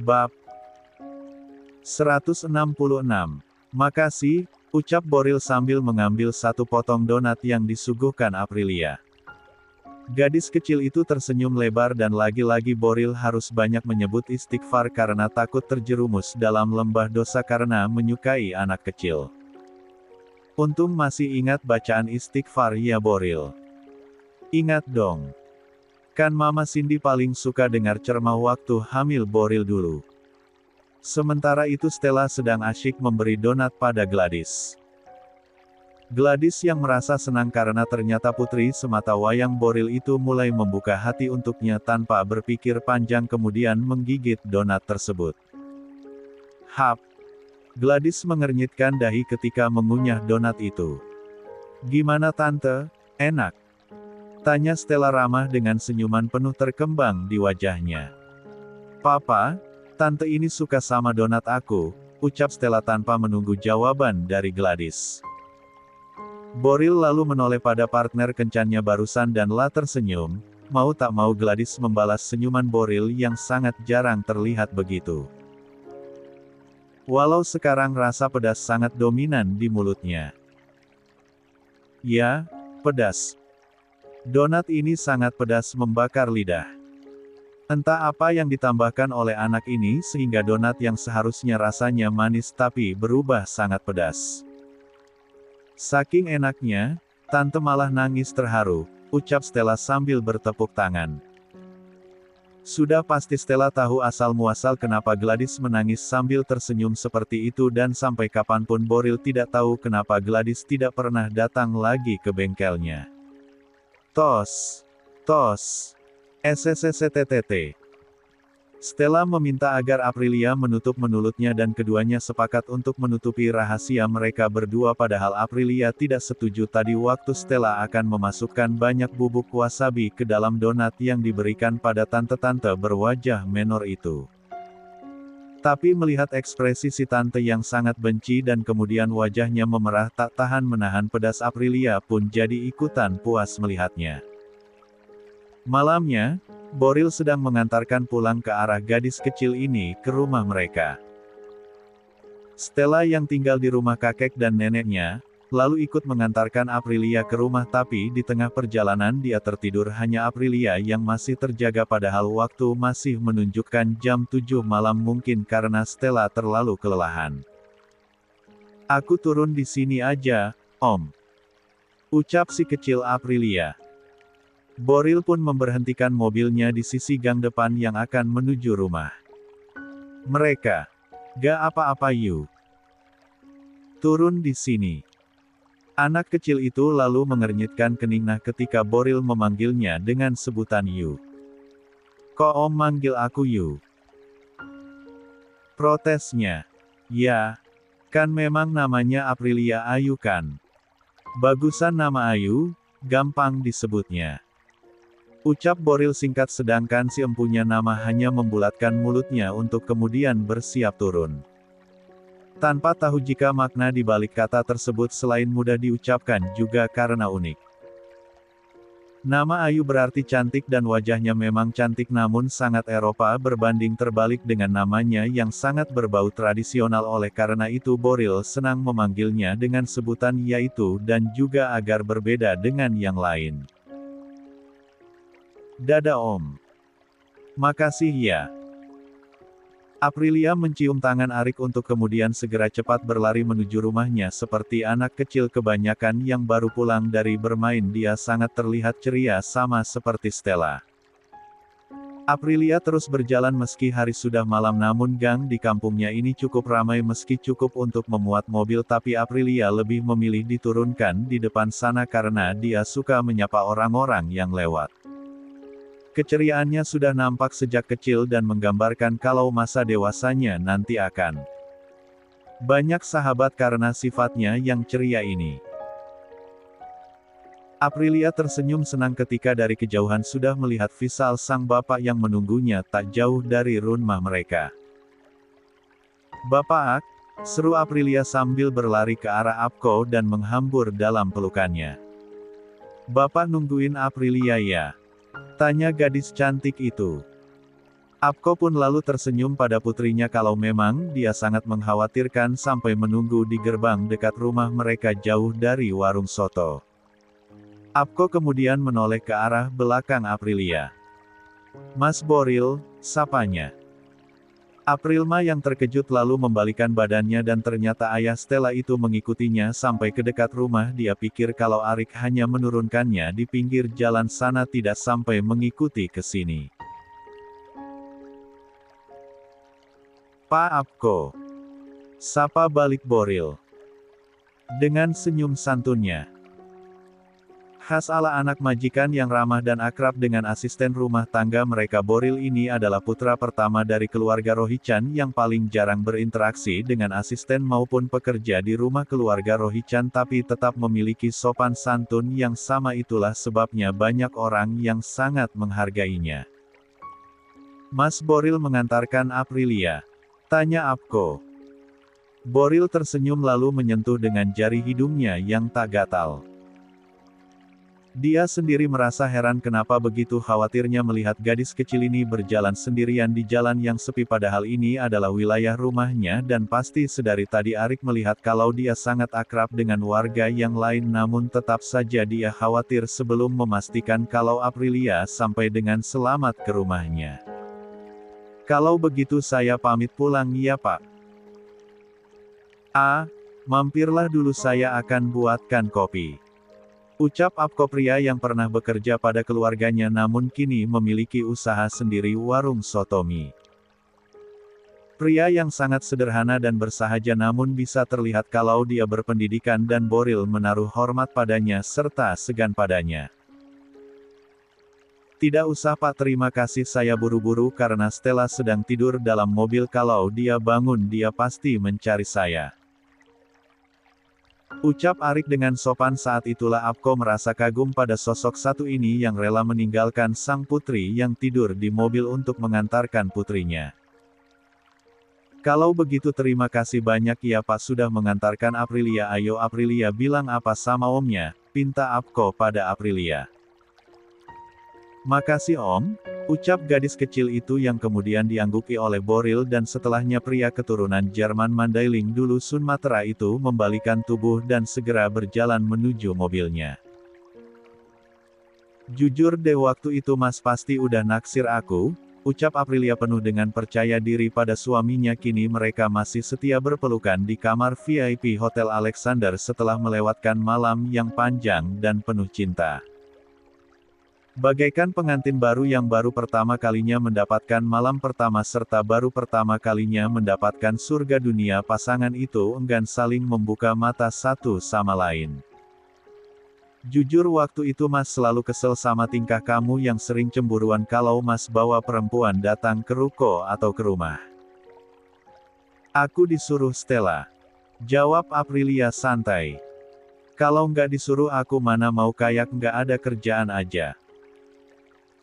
Bab 166. Makasih, ucap Boril sambil mengambil satu potong donat yang disuguhkan Aprilia. Gadis kecil itu tersenyum lebar dan lagi-lagi Boril harus banyak menyebut istighfar karena takut terjerumus dalam lembah dosa karena menyukai anak kecil. Untung masih ingat bacaan istighfar ya Boril. Ingat dong. Kan Mama Cindy paling suka dengar ceramah waktu hamil Boril dulu. Sementara itu Stella sedang asyik memberi donat pada Gladys. Gladys yang merasa senang karena ternyata putri semata wayang Boril itu mulai membuka hati untuknya tanpa berpikir panjang kemudian menggigit donat tersebut. Hap! Gladys mengernyitkan dahi ketika mengunyah donat itu. Gimana tante, enak? Tanya Stella ramah dengan senyuman penuh terkembang di wajahnya. Papa, tante ini suka sama donat aku, ucap Stella tanpa menunggu jawaban dari Gladys. Boril lalu menoleh pada partner kencannya barusan dan tersenyum, mau tak mau Gladys membalas senyuman Boril yang sangat jarang terlihat begitu. Walau sekarang rasa pedas sangat dominan di mulutnya. Ya, pedas. Donat ini sangat pedas membakar lidah. Entah apa yang ditambahkan oleh anak ini sehingga donat yang seharusnya rasanya manis tapi berubah sangat pedas. Saking enaknya, tante malah nangis terharu, ucap Stella sambil bertepuk tangan. Sudah pasti Stella tahu asal-muasal kenapa Gladys menangis sambil tersenyum seperti itu dan sampai kapanpun Boril tidak tahu kenapa Gladys tidak pernah datang lagi ke bengkelnya. Tos. Tos. SSSTTT. Stella meminta agar Aprilia menutup mulutnya dan keduanya sepakat untuk menutupi rahasia mereka berdua padahal Aprilia tidak setuju tadi waktu Stella akan memasukkan banyak bubuk wasabi ke dalam donat yang diberikan pada tante-tante berwajah menor itu. Tapi melihat ekspresi si tante yang sangat benci dan kemudian wajahnya memerah tak tahan menahan pedas Aprilia pun jadi ikutan puas melihatnya. Malamnya, Boril sedang mengantarkan pulang ke arah gadis kecil ini ke rumah mereka. Stella yang tinggal di rumah kakek dan neneknya, lalu ikut mengantarkan Aprilia ke rumah tapi di tengah perjalanan dia tertidur hanya Aprilia yang masih terjaga padahal waktu masih menunjukkan jam 7 malam mungkin karena Stella terlalu kelelahan. Aku turun di sini aja, Om. Ucap si kecil Aprilia. Boril pun memberhentikan mobilnya di sisi gang depan yang akan menuju rumah. Mereka. Gak apa-apa Yu. Turun di sini. Anak kecil itu lalu mengernyitkan keningnya ketika Boril memanggilnya dengan sebutan Yu. Kok Om manggil aku Yu? Protesnya. Ya. Kan memang namanya Aprilia Ayu kan. Bagusan nama Ayu, gampang disebutnya. Ucap Boril singkat sedangkan si empunya nama hanya membulatkan mulutnya untuk kemudian bersiap turun. Tanpa tahu jika makna di balik kata tersebut selain mudah diucapkan juga karena unik. Nama Ayu berarti cantik dan wajahnya memang cantik namun sangat Eropa berbanding terbalik dengan namanya yang sangat berbau tradisional oleh karena itu Boril senang memanggilnya dengan sebutan yaitu dan juga agar berbeda dengan yang lain. Dadah Om. Makasih ya. Aprilia mencium tangan Arik untuk kemudian segera cepat berlari menuju rumahnya seperti anak kecil kebanyakan yang baru pulang dari bermain dia sangat terlihat ceria sama seperti Stella. Aprilia terus berjalan meski hari sudah malam namun gang di kampungnya ini cukup ramai meski cukup untuk memuat mobil tapi Aprilia lebih memilih diturunkan di depan sana karena dia suka menyapa orang-orang yang lewat. Keceriaannya sudah nampak sejak kecil dan menggambarkan kalau masa dewasanya nanti akan banyak sahabat karena sifatnya yang ceria ini. Aprilia tersenyum senang ketika dari kejauhan sudah melihat Vishal sang bapak yang menunggunya tak jauh dari rumah mereka. Bapak, seru Aprilia sambil berlari ke arah Apko dan menghambur dalam pelukannya. Bapak nungguin Aprilia ya? Tanya gadis cantik itu. Apko pun lalu tersenyum pada putrinya kalau memang dia sangat mengkhawatirkan sampai menunggu di gerbang dekat rumah mereka jauh dari warung soto. Apko kemudian menoleh ke arah belakang Aprilia. "Mas Boril," sapanya. Aprilma yang terkejut lalu membalikan badannya dan ternyata ayah Stella itu mengikutinya sampai ke dekat rumah. Dia pikir kalau Arik hanya menurunkannya di pinggir jalan sana tidak sampai mengikuti ke sini. "Pak Apko," sapa balik Boril. Dengan senyum santunnya. Khas ala anak majikan yang ramah dan akrab dengan asisten rumah tangga mereka. Boril ini adalah putra pertama dari keluarga Rohichan yang paling jarang berinteraksi dengan asisten maupun pekerja di rumah keluarga Rohichan tapi tetap memiliki sopan santun yang sama. Itulah sebabnya banyak orang yang sangat menghargainya. "Mas Boril mengantarkan Aprilia?" tanya Apko. Boril tersenyum lalu menyentuh dengan jari hidungnya yang tak gatal. Dia sendiri merasa heran kenapa begitu khawatirnya melihat gadis kecil ini berjalan sendirian di jalan yang sepi padahal ini adalah wilayah rumahnya dan pasti sedari tadi Arik melihat kalau dia sangat akrab dengan warga yang lain namun tetap saja dia khawatir sebelum memastikan kalau Aprilia sampai dengan selamat ke rumahnya. "Kalau begitu saya pamit pulang ya Pak." Mampirlah dulu saya akan buatkan kopi," ucap Apko. Pria yang pernah bekerja pada keluarganya namun kini memiliki usaha sendiri warung soto mie. Pria yang sangat sederhana dan bersahaja namun bisa terlihat kalau dia berpendidikan dan Boril menaruh hormat padanya serta segan padanya. "Tidak usah Pak, terima kasih, saya buru-buru karena Stella sedang tidur dalam mobil, kalau dia bangun dia pasti mencari saya," ucap Arik dengan sopan. Saat itulah Apko merasa kagum pada sosok satu ini yang rela meninggalkan sang putri yang tidur di mobil untuk mengantarkan putrinya. "Kalau begitu terima kasih banyak ya Pak sudah mengantarkan Aprilia. Ayo Aprilia bilang apa sama omnya," pinta Apko pada Aprilia. "Makasih Om," ucap gadis kecil itu yang kemudian diangguki oleh Boril dan setelahnya pria keturunan Jerman Mandailing dulu Sumatera itu membalikan tubuh dan segera berjalan menuju mobilnya. "Jujur deh waktu itu Mas pasti udah naksir aku," ucap Aprilia penuh dengan percaya diri pada suaminya. Kini mereka masih setia berpelukan di kamar VIP Hotel Alexander setelah melewatkan malam yang panjang dan penuh cinta. Bagaikan pengantin baru yang baru pertama kalinya mendapatkan malam pertama serta baru pertama kalinya mendapatkan surga dunia, pasangan itu enggan saling membuka mata satu sama lain. "Jujur waktu itu Mas selalu kesel sama tingkah kamu yang sering cemburuan kalau Mas bawa perempuan datang ke ruko atau ke rumah." "Aku disuruh Stella," jawab Aprilia santai. "Kalau nggak disuruh aku mana mau, kayak nggak ada kerjaan aja."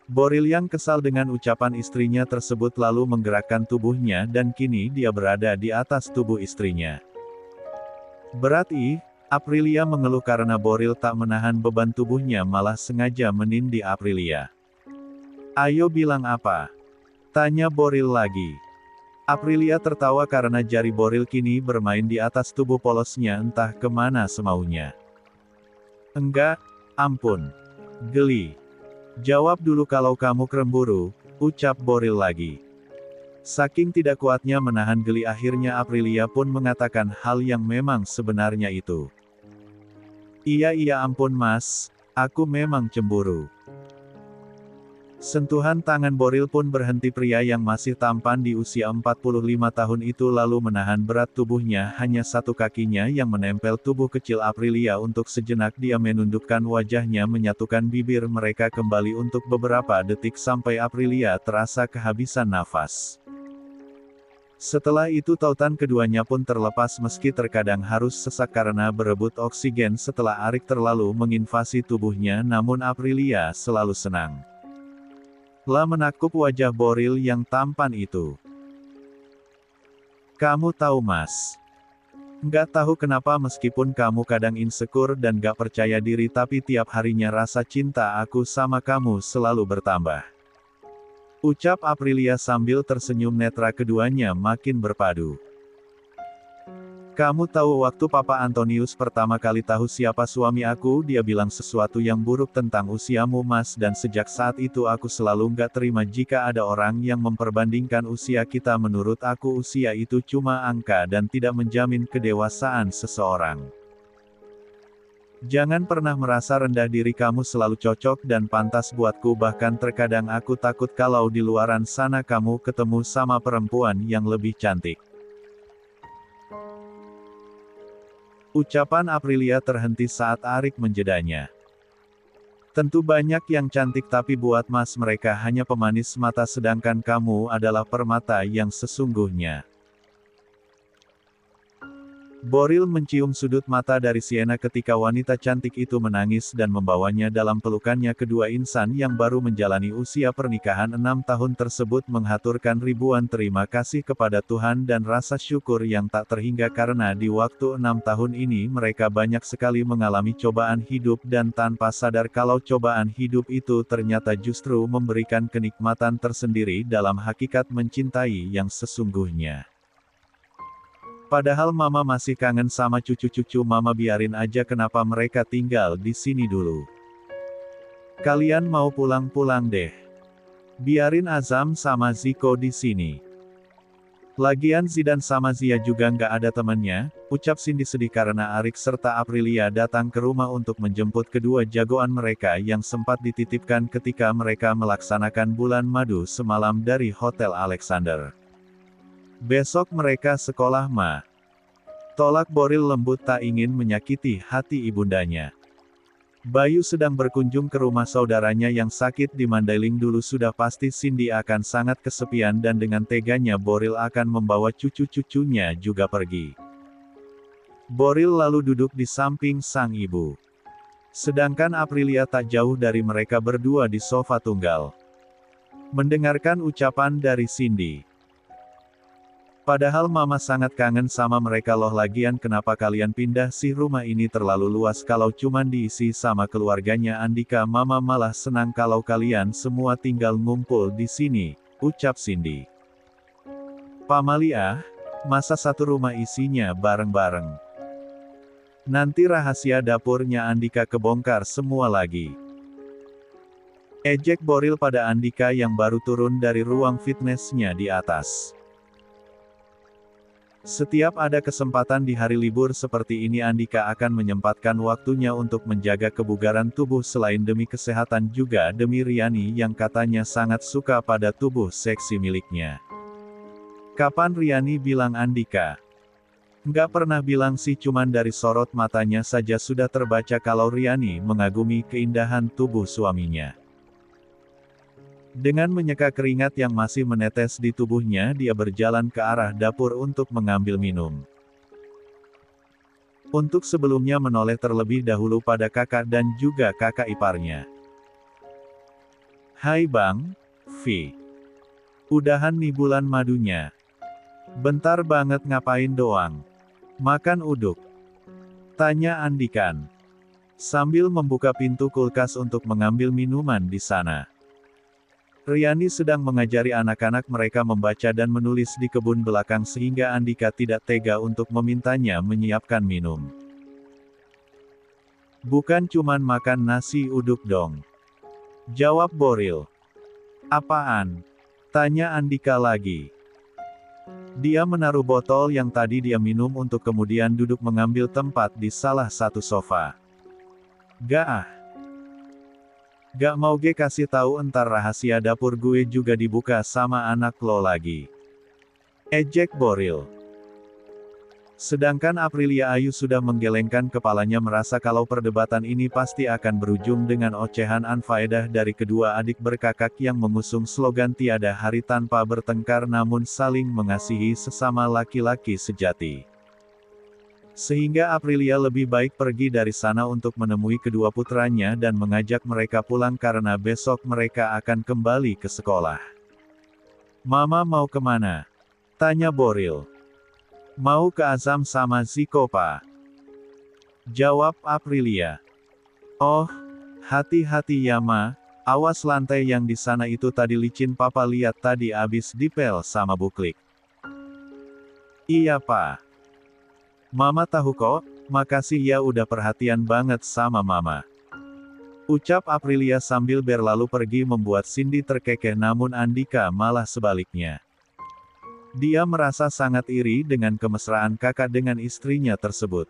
Boril yang kesal dengan ucapan istrinya tersebut lalu menggerakkan tubuhnya dan kini dia berada di atas tubuh istrinya. "Berat ih," Aprilia mengeluh karena Boril tak menahan beban tubuhnya malah sengaja menindih Aprilia. "Ayo bilang apa?" tanya Boril lagi. Aprilia tertawa karena jari Boril kini bermain di atas tubuh polosnya entah kemana semaunya. "Enggak, ampun. Geli. Jawab dulu kalau kamu cemburu," ucap Boril lagi. Saking tidak kuatnya menahan geli akhirnya Aprilia pun mengatakan hal yang memang sebenarnya itu. Iya ampun Mas, aku memang cemburu." Sentuhan tangan Boril pun berhenti. Pria yang masih tampan di usia 45 tahun itu lalu menahan berat tubuhnya, hanya satu kakinya yang menempel tubuh kecil Aprilia. Untuk sejenak dia menundukkan wajahnya menyatukan bibir mereka kembali untuk beberapa detik sampai Aprilia terasa kehabisan nafas. Setelah itu tautan keduanya pun terlepas meski terkadang harus sesak karena berebut oksigen setelah Arik terlalu menginvasi tubuhnya, namun Aprilia selalu senang lah menaklup wajah Boril yang tampan itu. "Kamu tahu Mas, nggak tahu kenapa meskipun kamu kadang insecure dan gak percaya diri tapi tiap harinya rasa cinta aku sama kamu selalu bertambah." Ucap Aprilia sambil tersenyum, netra keduanya makin berpadu. Kamu tahu waktu Papa Antonius pertama kali tahu siapa suami aku, dia bilang sesuatu yang buruk tentang usiamu Mas, dan sejak saat itu aku selalu nggak terima jika ada orang yang memperbandingkan usia kita. Menurut aku usia itu cuma angka dan tidak menjamin kedewasaan seseorang. Jangan pernah merasa rendah diri, kamu selalu cocok dan pantas buatku, bahkan terkadang aku takut kalau di luaran sana kamu ketemu sama perempuan yang lebih cantik. Ucapan Aprilia terhenti saat Arik menjedanya. Tentu banyak yang cantik, tapi buat Mas mereka hanya pemanis mata, sedangkan kamu adalah permata yang sesungguhnya. Boril mencium sudut mata dari Sienna ketika wanita cantik itu menangis dan membawanya dalam pelukannya. Kedua insan yang baru menjalani usia pernikahan 6 tahun tersebut menghaturkan ribuan terima kasih kepada Tuhan dan rasa syukur yang tak terhingga karena di waktu 6 tahun ini mereka banyak sekali mengalami cobaan hidup dan tanpa sadar kalau cobaan hidup itu ternyata justru memberikan kenikmatan tersendiri dalam hakikat mencintai yang sesungguhnya. Padahal Mama masih kangen sama cucu-cucu Mama, biarin aja, kenapa mereka tinggal di sini dulu. Kalian mau pulang-pulang deh. Biarin Azam sama Ziko di sini. Lagian Zidan sama Zia juga nggak ada temennya, ucap Cindy sedih karena Arik serta Aprilia datang ke rumah untuk menjemput kedua jagoan mereka yang sempat dititipkan ketika mereka melaksanakan bulan madu semalam dari Hotel Alexander. Besok mereka sekolah Ma. Tolak Boril lembut, tak ingin menyakiti hati ibundanya. Bayu sedang berkunjung ke rumah saudaranya yang sakit di Mandailing dulu, sudah pasti Cindy akan sangat kesepian dan dengan teganya Boril akan membawa cucu-cucunya juga pergi. Boril lalu duduk di samping sang ibu. Sedangkan Aprilia tak jauh dari mereka berdua di sofa tunggal. Mendengarkan ucapan dari Cindy. Padahal Mama sangat kangen sama mereka loh, lagian kenapa kalian pindah sih, rumah ini terlalu luas kalau cuman diisi sama keluarganya Andika. Mama malah senang kalau kalian semua tinggal ngumpul di sini, ucap Cindy. Pamalia, masa satu rumah isinya bareng-bareng. Nanti rahasia dapurnya Andika kebongkar semua lagi. Ejek Boril pada Andika yang baru turun dari ruang fitnessnya di atas. Setiap ada kesempatan di hari libur seperti ini Andika akan menyempatkan waktunya untuk menjaga kebugaran tubuh, selain demi kesehatan juga demi Riani yang katanya sangat suka pada tubuh seksi miliknya. Kapan Riani bilang Andika? Nggak pernah bilang sih, cuman dari sorot matanya saja sudah terbaca kalau Riani mengagumi keindahan tubuh suaminya. Dengan menyeka keringat yang masih menetes di tubuhnya, dia berjalan ke arah dapur untuk mengambil minum. Untuk sebelumnya menoleh terlebih dahulu pada kakak dan juga kakak iparnya. Hai Bang, Vi. Udahan nih bulan madunya. Bentar banget, ngapain doang? Makan uduk? Tanya Andikan. Sambil membuka pintu kulkas untuk mengambil minuman di sana. Riani sedang mengajari anak-anak mereka membaca dan menulis di kebun belakang sehingga Andika tidak tega untuk memintanya menyiapkan minum. Bukan cuman makan nasi uduk dong. Jawab Boril. Apaan? Tanya Andika lagi. Dia menaruh botol yang tadi dia minum untuk kemudian duduk mengambil tempat di salah satu sofa. Gak mau gue kasih tahu, entar rahasia dapur gue juga dibuka sama anak lo lagi. Ejek Boril. Sedangkan Aprilia Ayu sudah menggelengkan kepalanya merasa kalau perdebatan ini pasti akan berujung dengan ocehan anfaedah dari kedua adik berkakak yang mengusung slogan tiada hari tanpa bertengkar namun saling mengasihi sesama laki-laki sejati. Sehingga Aprilia lebih baik pergi dari sana untuk menemui kedua putranya dan mengajak mereka pulang karena besok mereka akan kembali ke sekolah. Mama mau kemana? Tanya Boril. Mau ke Azam sama Ziko Pa. Jawab Aprilia. Oh, hati-hati ya Ma, Awas lantai yang di sana itu tadi licin, papa lihat tadi abis dipel sama Buklik. Iya pak. Mama tahu kok, makasih ya udah perhatian banget sama mama. Ucap Aprilia sambil berlalu pergi membuat Cindy terkekeh, namun Andika malah sebaliknya. Dia merasa sangat iri dengan kemesraan kakak dengan istrinya tersebut.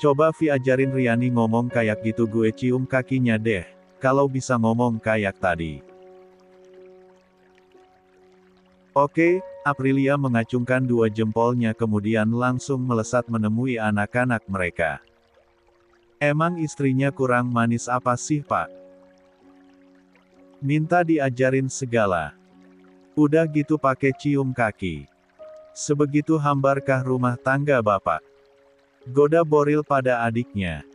Coba Vi ajarin Riani ngomong kayak gitu, gue cium kakinya deh, kalau bisa ngomong kayak tadi. Oke, Aprilia mengacungkan dua jempolnya kemudian langsung melesat menemui anak-anak mereka. Emang istrinya kurang manis apa sih pak? Minta diajarin segala. Udah gitu pakai cium kaki. Sebegitu hambarkah rumah tangga bapak? Goda Boril pada adiknya.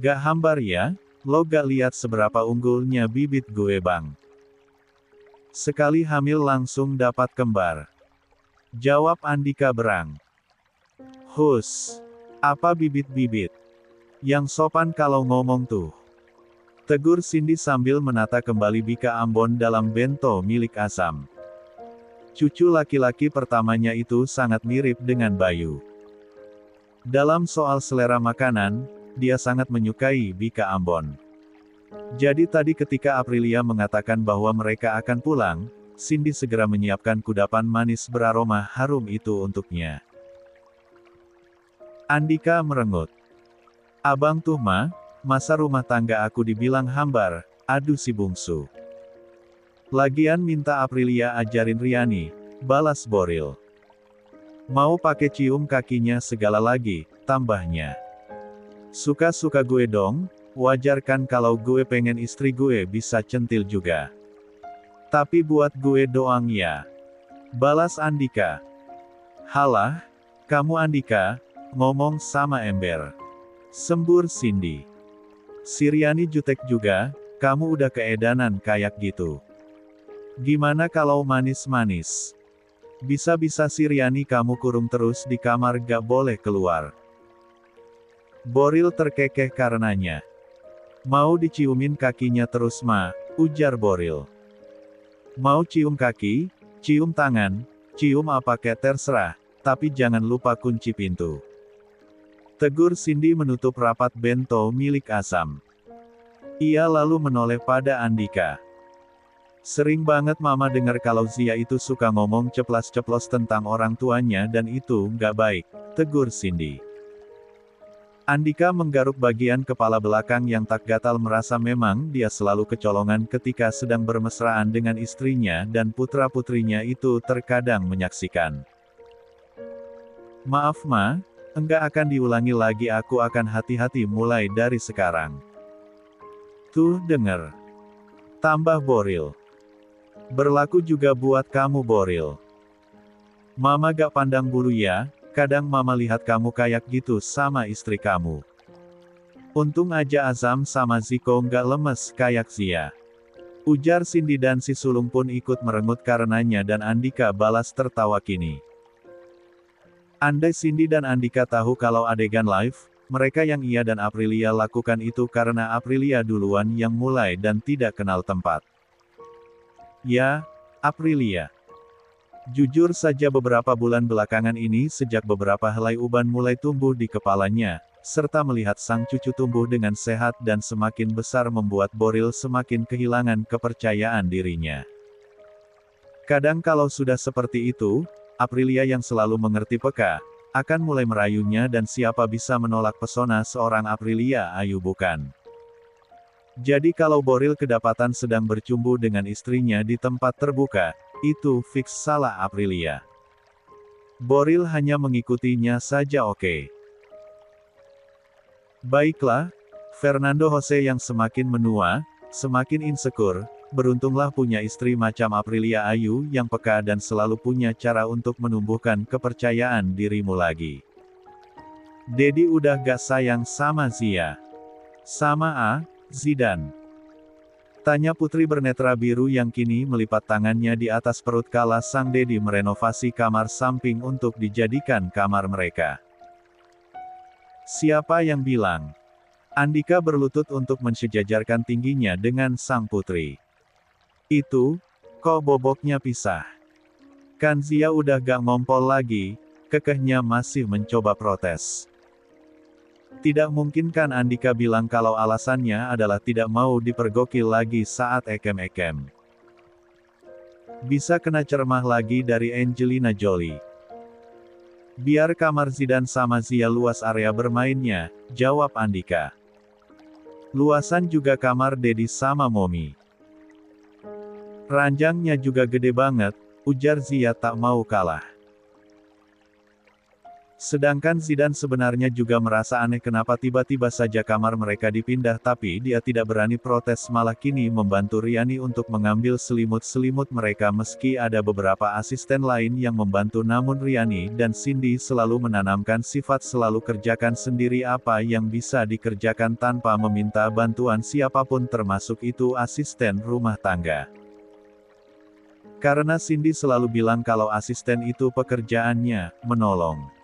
Gak hambar ya, lo gak lihat seberapa unggulnya bibit gue bang. Sekali hamil langsung dapat kembar. Jawab Andika berang. Hus. Apa bibit-bibit? Yang sopan kalau ngomong tuh. Tegur Cindy sambil menata kembali bika Ambon dalam bento milik Azam. Cucu laki-laki pertamanya itu sangat mirip dengan Bayu. Dalam soal selera makanan, dia sangat menyukai bika Ambon. Jadi tadi ketika Aprilia mengatakan bahwa mereka akan pulang, Cindy segera menyiapkan kudapan manis beraroma harum itu untuknya. Andika merengut. Abang tuh masa rumah tangga aku dibilang hambar, aduh si bungsu. Lagian minta Aprilia ajarin Riani, balas Boril. Mau pakai cium kakinya segala lagi, tambahnya. Suka-suka gue dong, wajar kan kalau gue pengen istri gue bisa centil juga. Tapi buat gue doang ya. Balas Andika. Halah, kamu Andika, ngomong sama ember. Sembur Cindy. Si Riani jutek juga, kamu udah keedanan kayak gitu. Gimana kalau manis-manis? Bisa-bisa si Riani kamu kurung terus di kamar gak boleh keluar. Boril terkekeh karenanya. Mau diciumin kakinya terus ujar Boril. Mau cium kaki, cium tangan, cium apa kek terserah, tapi jangan lupa kunci pintu. Tegur Cindy menutup rapat bento milik Azam. Ia lalu menoleh pada Andika. Sering banget mama dengar kalau Zia itu suka ngomong ceplas-ceplos tentang orang tuanya dan itu nggak baik, tegur Cindy. Andika menggaruk bagian kepala belakang yang tak gatal, merasa memang dia selalu kecolongan ketika sedang bermesraan dengan istrinya dan putra-putrinya itu terkadang menyaksikan. Maaf enggak akan diulangi lagi, aku akan hati-hati mulai dari sekarang. Tuh denger. Tambah Boril. Berlaku juga buat kamu Boril. Mama gak pandang bulu ya, kadang mama lihat kamu kayak gitu sama istri kamu. Untung aja Azam sama Ziko gak lemes kayak Zia. Ujar Cindy dan si sulung pun ikut merengut karenanya dan Andika balas tertawa kini. Andai Cindy dan Andika tahu kalau adegan live, mereka yang ia dan Aprilia lakukan itu karena Aprilia duluan yang mulai dan tidak kenal tempat. Ya, Aprilia. Jujur saja beberapa bulan belakangan ini sejak beberapa helai uban mulai tumbuh di kepalanya, serta melihat sang cucu tumbuh dengan sehat dan semakin besar membuat Boril semakin kehilangan kepercayaan dirinya. Kadang kalau sudah seperti itu, Aprilia yang selalu mengerti peka, akan mulai merayunya dan siapa bisa menolak pesona seorang Aprilia Ayu bukan? Jadi kalau Boril kedapatan sedang bercumbu dengan istrinya di tempat terbuka, itu fix salah Aprilia. Boril hanya mengikutinya saja oke. Baiklah, Fernando Jose yang semakin menua, semakin insecure. Beruntunglah punya istri macam Aprilia Ayu yang peka dan selalu punya cara untuk menumbuhkan kepercayaan dirimu lagi. Dedi udah gak sayang sama Zia. Sama Zidan? Tanya putri bernetra biru yang kini melipat tangannya di atas perut kala sang Dedi merenovasi kamar samping untuk dijadikan kamar mereka. Siapa yang bilang? Andika berlutut untuk mensejajarkan tingginya dengan sang putri. Itu, kok boboknya pisah? Kan Zia udah gak ngompol lagi, kekehnya masih mencoba protes. Tidak mungkin kan Andika bilang kalau alasannya adalah tidak mau dipergokil lagi saat ekem-ekem. Bisa kena cermah lagi dari Angelina Jolie. Biar kamar Zidan sama Zia luas area bermainnya, jawab Andika. Luasan juga kamar Dedi sama Momi. Ranjangnya juga gede banget, ujar Zia tak mau kalah. Sedangkan Zidan sebenarnya juga merasa aneh kenapa tiba-tiba saja kamar mereka dipindah tapi dia tidak berani protes malah kini membantu Riani untuk mengambil selimut-selimut mereka meski ada beberapa asisten lain yang membantu namun Riani dan Cindy selalu menanamkan sifat selalu kerjakan sendiri apa yang bisa dikerjakan tanpa meminta bantuan siapapun termasuk itu asisten rumah tangga. Karena Cindy selalu bilang kalau asisten itu pekerjaannya, menolong.